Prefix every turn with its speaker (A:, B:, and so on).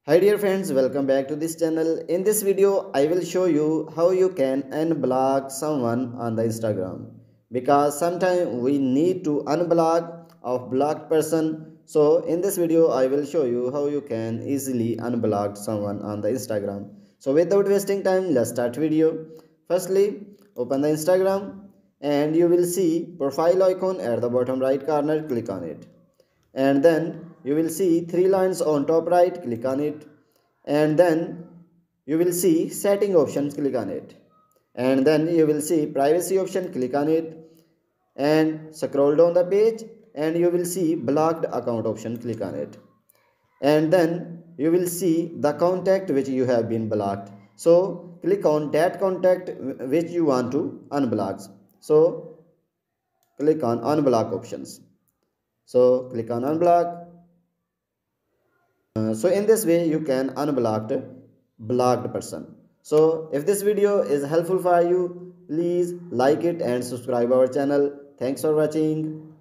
A: Hi dear friends, welcome back to this channel. In this video, I will show you how you can unblock someone on the Instagram. Because sometimes we need to unblock a blocked person. So in this video, I will show you how you can easily unblock someone on the Instagram. So without wasting time, let's start video. Firstly, open the Instagram and you will see profile icon at the bottom right corner. Click on it, and then you will see three lines on top right. Click on it, and then you will see setting options. Click on it, and then you will see privacy option. Click on it, and scroll down the page and you will see blocked account option. Click on it, and then you will see the contact which you have been blocked. So click on that contact which you want to unblock. So click on unblock options. So click on unblock. So in this way you can unblock blocked person. So if this video is helpful for you, please like it and subscribe our channel. Thanks for watching.